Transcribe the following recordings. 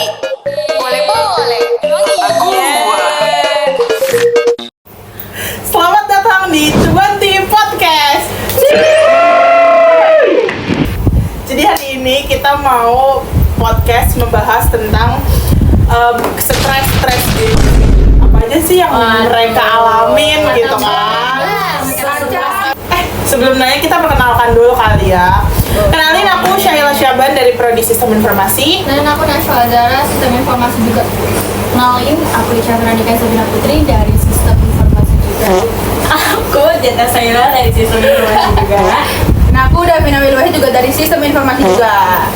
Andi. Boleh. Aku. Selamat datang di Cubanti Podcast. Jadi hari ini kita mau podcast membahas tentang stres gitu. Apa aja sih yang mereka alamin gitu kan? Sebelum nanya kita perkenalkan dulu kali ya. Kenalin, aku Syaila Syaban dari Prodi Sistem Informasi. Dan aku Nashwa Azara, Sistem Informasi juga. Kenalin, aku Ica Veronica Sabina Putri dari Sistem Informasi juga. Aku Jeta Saira dari Sistem Informasi juga. Nah, aku Davina Wilwahi juga dari Sistem Informasi juga.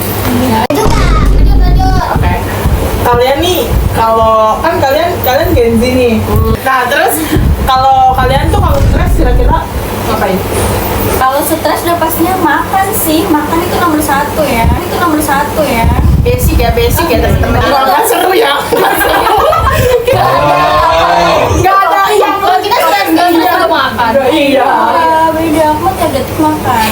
Lanjut. Oke. Kalian nih, kalau kan kalian Gen Z nih. Nah, terus kalau kalian tuh kalau stres kira-kira ngapain? Kalau stres udah pastinya makan sih. Makan itu nomor satu ya. Basic ya teman-teman. Kalau nggak seru ya. Gak ada yang Kalau kita stres gak bisa makan. Iya. Beda aku tiap detik makan.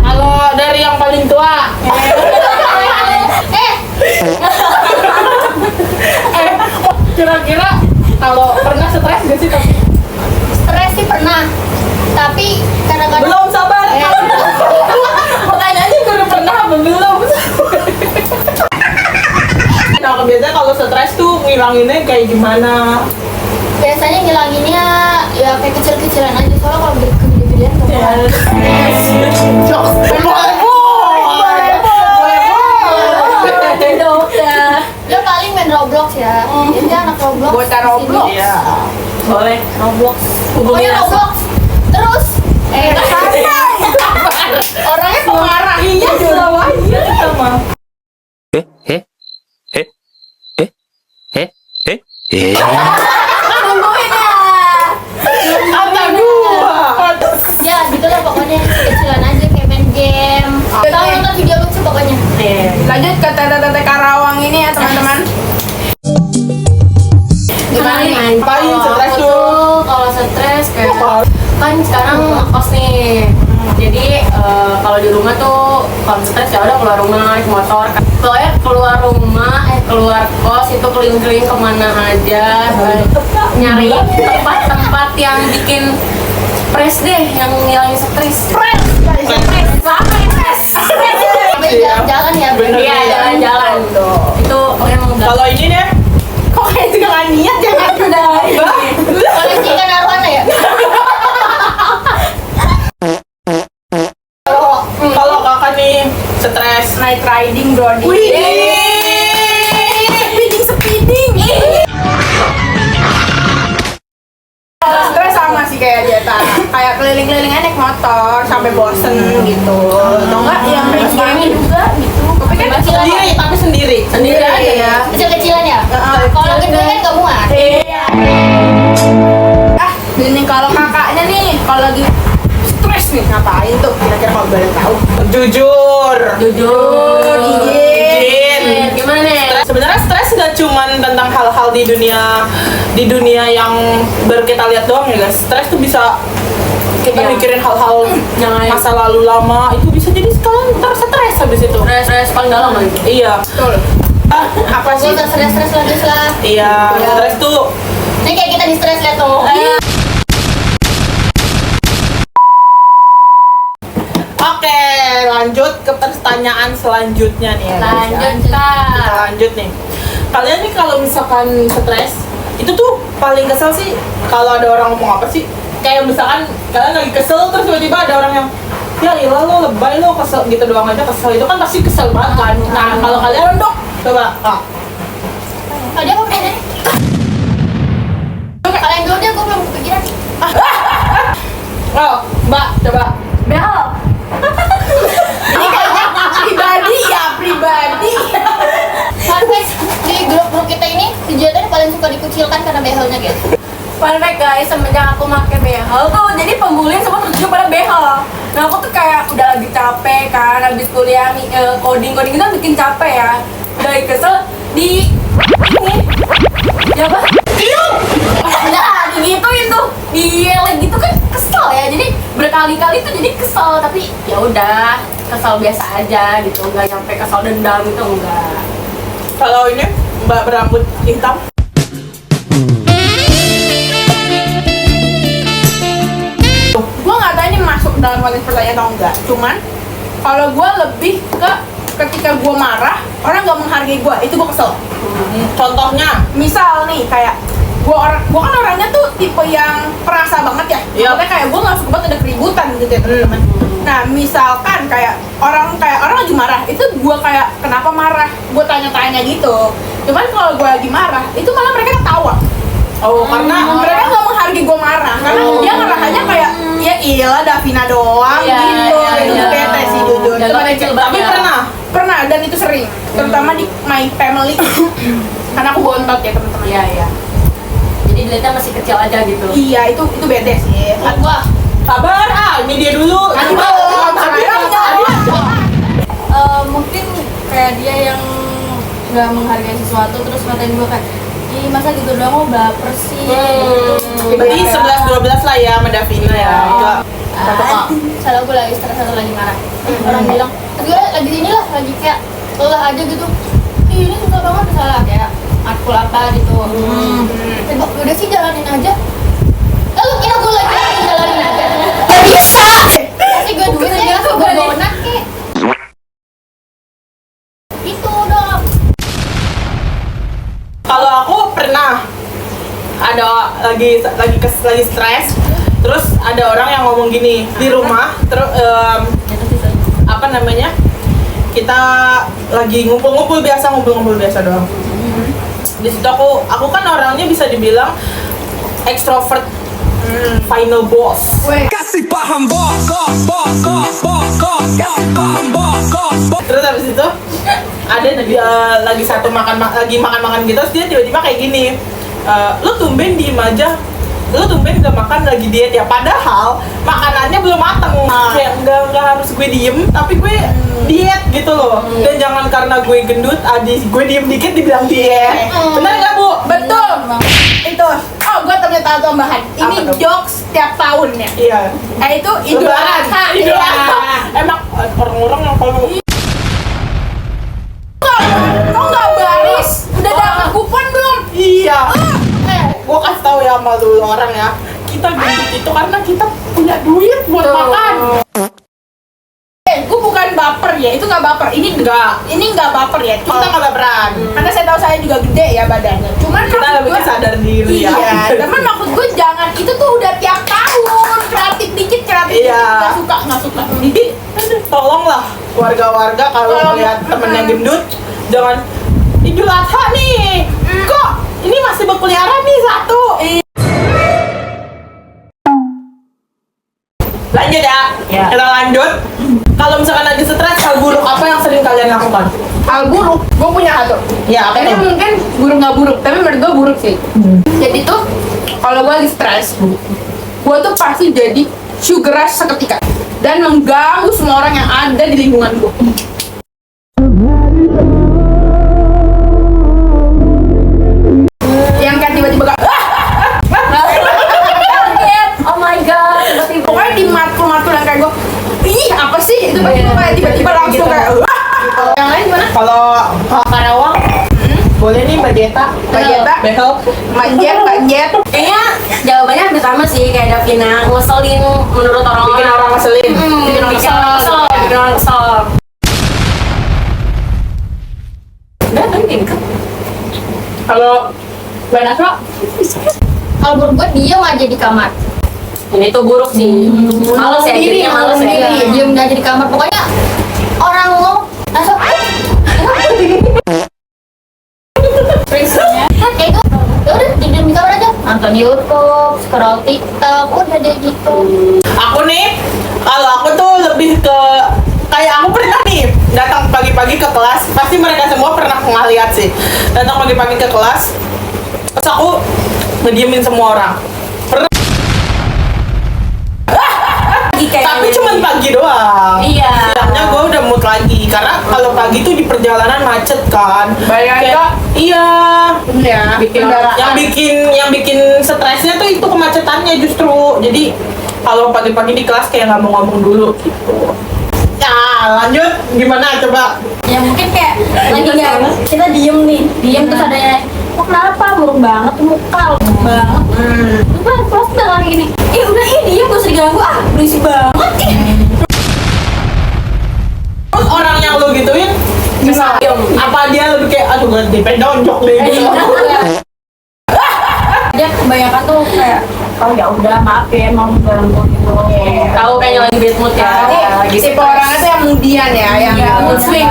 Kalau dari yang paling tua, kira-kira kalau pernah stres gak sih? Stres sih pernah. Tapi kadang-kadang Belum, sabar. Pertanyaannya udah pernah apa belum? Nah, biasanya kalau stres tuh ngilanginnya kayak gimana? biasanya ngilanginnya ya kayak kecil-kecilan aja. Soalnya kalau gede-gedean gak udah. Ya paling main Roblox ya. Dia anak Roblox. Bocah Roblox. Iya. Boleh. Roblox. Hubungi Pokoknya Nasa. Roblox. Terus orangnya pemarah. Iya, selalu aja sama. Kata gua. Ya gitu lah pokoknya kecilan aja kayak main game. Tahu nonton video lucu pokoknya. Lanjut ke Tete Karawang ini ya teman-teman. Gimana nih? Ngapain stres Aku tuh? tuh kalau stres kayak kan sekarang kos nih. Jadi kalau di rumah tuh kalau stres ya udah keluar rumah naik motor. Pokoknya keluar kos itu keliling-keliling kemana aja, nyari tempat-tempat yang bikin stres deh, yang ngilangin stres. Sampai jalan-jalan ya. Bener. Iya, jalan-jalan. Itu emang udah. Kalau ini deh, kok kayak juga nggak niat ya? Koleksi ikan arwana ya. Kalau kakak nih stres, Night riding bro. Speeding. Stres sama sih kayak Jeta. Kayak keliling-keliling naik motor sampai bosen gitu. Atau enggak yang main game juga gitu. Tapi kan sendiri. sendiri aja ya. Kecil-kecilan ya. Kalau gede kan gak muat. Ini kalau kakaknya nih kalau lagi stres nih ngapain tuh kira-kira kalau boleh tahu? Jujur. Izin. Gimana nih? Sebenarnya stres nggak cuman tentang hal-hal di dunia yang baru kita lihat doang ya guys. Stres tuh bisa kita Iya. mikirin hal-hal Yang lain. masa lalu lama, itu bisa jadi sekalian ntar stres habis itu. Stres paling dalam lagi. Iya. Betul. Apa Gak sih? usah stres-stres lagi lah. Iya, stres tuh. Ini kayak kita di stres liat tuh. Oke, lanjut ke pertanyaan selanjutnya nih ya, guys, ya. Lanjut Kita lanjut nih. Kalian nih kalau misalkan stres, itu tuh paling kesel sih kalau ada orang ngomong apa sih? Kayak misalkan kalian lagi kesel terus tiba-tiba ada orang yang ya ilah lo lebay lo kesel gitu doang aja kesel, itu kan pasti kesel banget kan. Nah, kalau kalian dok coba Ada apa bedanya? Kalian dulu deh, gue belum kepikiran. Mbak coba. Bel. Ini kayaknya pribadi. Fun fact, di grup kita ini, si Jeta ini paling suka dikucilkan karena behelnya guys. Fun fact guys, semenjak aku pakai behel tuh jadi pembully semua terjun pada behel. Nah aku tuh kayak udah lagi capek kan, habis kuliah coding itu kan bikin capek ya. Udah lagi kesel di ini ya apa? Nah digituin tuh, diyelek gitu kan kesel ya. Jadi berkali-kali tuh jadi kesel, tapi ya udah kesal biasa aja gitu, nggak nyampe kesal dendam itu enggak. Kalau ini Mbak berambut hitam, Gue nggak tahu ini masuk dalam konteks pertanyaan atau enggak. Cuman kalau gue lebih ke ketika gue marah, orang nggak menghargai gue, itu gue kesel. contohnya Misal nih kayak gue kan orangnya tuh tipe yang perasa banget ya. Iya. Maksudnya kayak gue nggak suka banget ada keributan gitu ya teman-teman. Nah misalkan kayak orang lagi marah, itu gue kayak kenapa marah? Gue tanya-tanya gitu. Cuman kalau gue lagi marah, itu malah mereka ketawa. karena Mereka nggak menghargai gue marah, karena dia ngarahannya kayak ya iyalah Davina doang Iya, gitu. iya, Itu iya. bete sih jujur. Dan Itu lo bete. kecil tapi banget. pernah Pernah, dan itu sering, terutama di my family. Karena aku bontot ya teman-teman. Iya iya. Jadi dilihatnya masih kecil aja gitu. Iya, itu bete sih. Gua sabar ini dia dulu. Mungkin kayak dia yang nggak menghargai sesuatu terus ngatain gue kayak ih masa gitu doang lo baper sih gitu. Berarti 11-12 lah ya sama Davina ya. Enggak. Salah gue lagi stres atau lagi marah orang bilang gue lagi ini lah lagi kayak lelah aja gitu ih ini susah banget salah kayak matkul apa gitu Terus, udah sih jalanin aja lalu kira gue lagi jalanin aja gak bisa kasih gue duit aja kasih gue donat kek itu dong. Kalau aku pernah ada lagi stres, terus ada orang yang ngomong gini di rumah, terus apa namanya? Kita lagi ngumpul-ngumpul biasa doang. Di situ aku kan orangnya bisa dibilang ekstrovert, final boss. Kasih paham bos. Kasih paham bos. Terus habis itu ada lagi makan gitu, terus dia tiba-tiba kayak gini, lu tumben diem aja, lu tumben gak makan lagi diet ya, padahal makanannya belum mateng. Kayak nggak harus gue diem, tapi gue diet gitu loh. Dan jangan karena gue gendut, gue diem dikit dibilang diet. Bener nggak Bu? Betul. Itu. Oh, gue ternyata tambahan. Ini Apa tuh? jokes tiap tahun ya. Iya. Itu Idul Adha. Idul Iya. Adha. Emang orang-orang yang kalau Kok nggak baris? Udah dapat kupon belum? iya. Gue kasih tahu ya sama lu orang ya, kita gendut itu karena kita punya duit buat makan. Gue bukan baper ya, itu nggak baper. Ini nggak baper ya. Kita nggak baperan. Karena saya tahu saya juga gede ya badannya. Cuman Kita maksud lebih gua- sadar diri ya. Iya, teman maksud gue jangan itu tuh udah tiap tahun kreatif dikit Iya. nggak suka. Jadi tolonglah warga-warga kalau melihat temennya gendut, jangan Idul Adha nih. Kok ini masih berkeliaran nih satu. Lanjut ya. Kita lanjut. Kalau misalkan lagi stres, hal buruk apa yang sering kalian lakukan? Hal buruk, gue punya satu. Ya, apa Ini tuh? mungkin buruk nggak buruk, tapi menurut gue buruk sih. Jadi tuh kalau gue lagi stres, gue tuh pasti jadi sugar rush seketika dan mengganggu semua orang yang ada di lingkungan gue. Yang kayak tiba-tiba kayak Oh my god, tiba-tiba. pokoknya di matkul yang kayak gue, ih apa sih? Itu pasti gue kayak tiba-tiba langsung kayak Kalau yang lain gimana? Kalau Karawang, boleh nih Mbak Jeta. Mbak Jeta. Behel. Manjet. Kayaknya jawabannya hampir sama sih kayak Davina, ngeselin menurut orang-orang. Bikin orang ngeselin. Bikin orang kesel. Bikin orang kesel. Udah kan kayak gitu. Kalau Mbak Nasro, Kalau menurut gue diem aja di kamar Ini tuh buruk sih. Males ya, Sendiri, jadinya males ya. sendiri. diem aja di kamar pokoknya orang ngomong langsung kayak gue ya udah diem di kamar aja nonton YouTube scroll TikTok udah deh gitu. aku nih, kalau aku tuh lebih ke kayak aku pernah nih datang pagi-pagi ke kelas, pasti mereka semua pernah ngeliat sih. Datang pagi-pagi ke kelas, terus aku ngediemin semua orang. Pernah. Tapi cuma pagi doang. Iya. Siangnya gue udah mood lagi karena kalau pagi tuh di perjalanan macet kan. Bayangin, Iya. ya, Yang bikin stresnya tuh itu kemacetannya justru. Jadi kalau pagi-pagi di kelas kayak nggak mau ngomong dulu gitu. Ya lanjut gimana coba? Ya mungkin kayak lagi nggak kita diem terus ada yang kok kenapa burung banget tuh muka banget terus udah lagi gini udah diem gak usah diganggu berisik banget Terus orang yang lu gituin bisa apa dia lebih kayak aduh gak dipendonjok deh gitu. dia kebanyakan tuh kayak oh ya udah maaf ya emang ganggu gitu Tahu kayaknya lagi bad mood ya. Jadi tipe orangnya tuh yang kemudian ya, yang mood swing.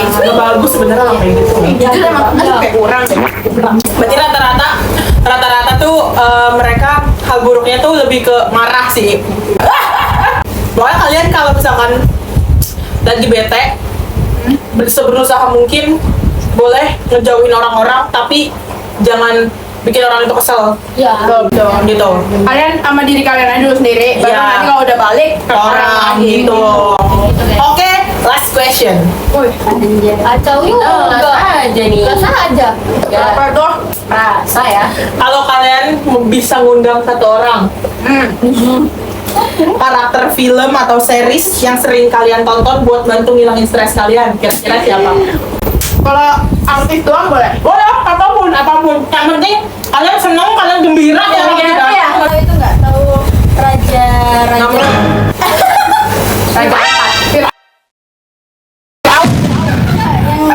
Gak bagus sebenarnya lah kayak gitu. Jujur emang kayak kurang deh. Berarti rata-rata tuh mereka hal buruknya tuh lebih ke marah sih. Pokoknya kalian kalau misalkan lagi bete, berusaha mungkin boleh ngejauhin orang-orang, tapi jangan bikin orang itu kesel. ya Betul. Gitu. Kalian sama diri kalian aja dulu sendiri. Baru Iya. nanti kalau udah balik Ke orang gitu. Oke, last question. kacau Rasa aja nih. rasa aja Apa tuh? Rasa ya. Kalau kalian bisa ngundang satu orang, karakter film atau series yang sering kalian tonton buat bantu ngilangin stres kalian, kira-kira siapa? Kalau artis doang boleh. Boleh, apapun. Yang penting kalian senang, kalian gembira ya. apa ya kalau itu nggak tahu raja Namanya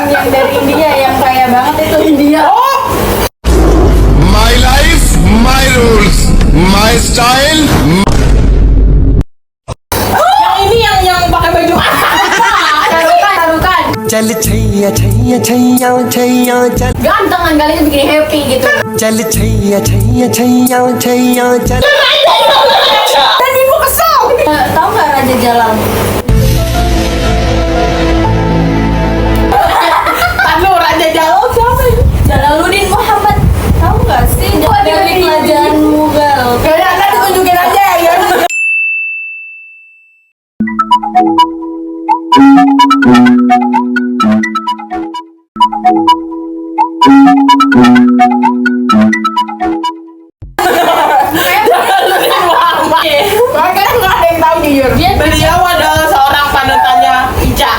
yang dari India yang kaya banget itu India My life, my rules, my style. yang ini yang pakai baju tarukan चल छैया छैया छैया छैया चल ganteng kan kali itu bikin happy gitu चल छैया छैया छैया छैया चल Dan ibu kesel. tahu nggak Raja Jalan Aduh, Raja Jalal siapa itu? Jalaluddin Muhammad tahu nggak sih dari kerajaan Mughal Kalian nanti tunjukin aja ya. Soalnya kan nggak ada yang tahu jujur. Beliau adalah seorang panutannya Ica.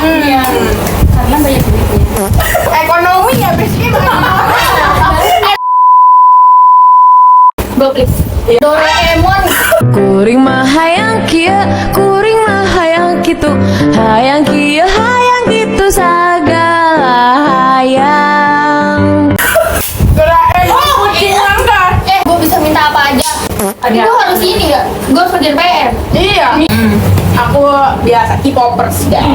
karena banyak duitnya Ekonomi ya basicnya. Go please Doraemon Kuring mah hayang kieu, kuring mah hayang kitu, hayang kieu, hayang kitu sagala hayang. Doraemon kucing langka. gue bisa minta apa aja itu harus ini nggak gue harus kerjain PR Iya. Aku biasa K-popers guys.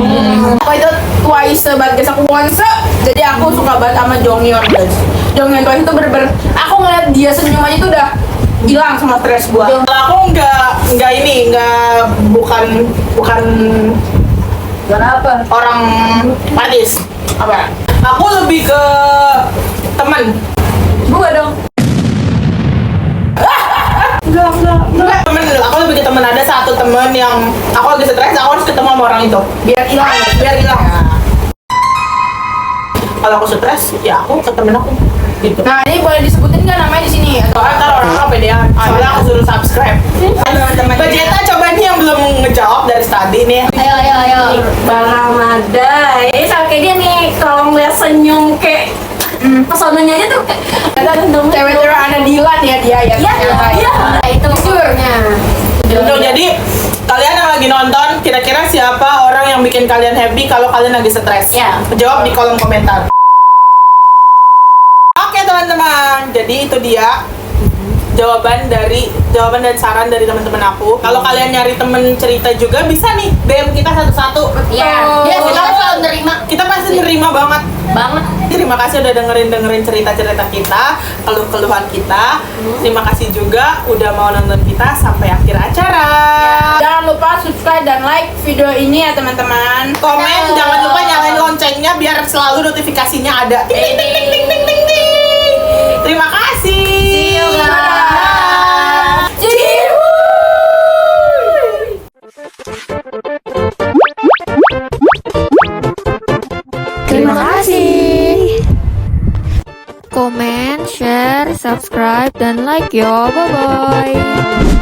Aku itu Twice banget guys, aku once. Jadi aku suka banget sama Jonghyun guys. Jonghyun Twice itu bener-bener aku ngeliat dia senyum aja itu udah hilang sama stres gua. Kalau aku nggak ini, bukan kenapa orang manis. Apa? Aku lebih ke teman. gue dong Enggak, temen. Aku lebih ke temen. Ada satu temen yang aku lagi stres, aku harus ketemu sama orang itu. Biar hilang. Kalau aku stres, ya aku ke temen aku. Gitu. Nah ini boleh disebutin nggak namanya di sini? Atau Soalnya ntar orang pedean. Soalnya aku suruh subscribe. teman-teman Vegeta coba nih yang belum ngejawab dari tadi nih. ayo Bang Ramadai. Sama kayak dia nih, kalau ngeliat senyum kayak pesonanya aja tuh cewek-cewek ada Dilan ya dia ya. iya itu maksudnya Tuh, jadi kalian yang lagi nonton, kira-kira siapa orang yang bikin kalian happy kalau kalian lagi stres? Ya. Jawab di kolom komentar. Oke teman-teman, jadi itu dia jawaban dan saran dari teman-teman aku. Kalau kalian nyari temen cerita juga bisa nih DM kita satu-satu. Iya, kita selalu nerima Kita pasti nerima banget. Terima kasih udah dengerin cerita-cerita kita, keluhan kita. Terima kasih juga udah mau nonton kita sampai akhir acara. Jangan lupa subscribe dan like video ini ya teman-teman. Komen, jangan lupa nyalain loncengnya biar selalu notifikasinya ada. Ting, ting, ting, ting, ting, ting, ting, ting. Terima kasih. See you, guys. Terima kasih. Komen, share, subscribe, dan like yo. Bye-bye.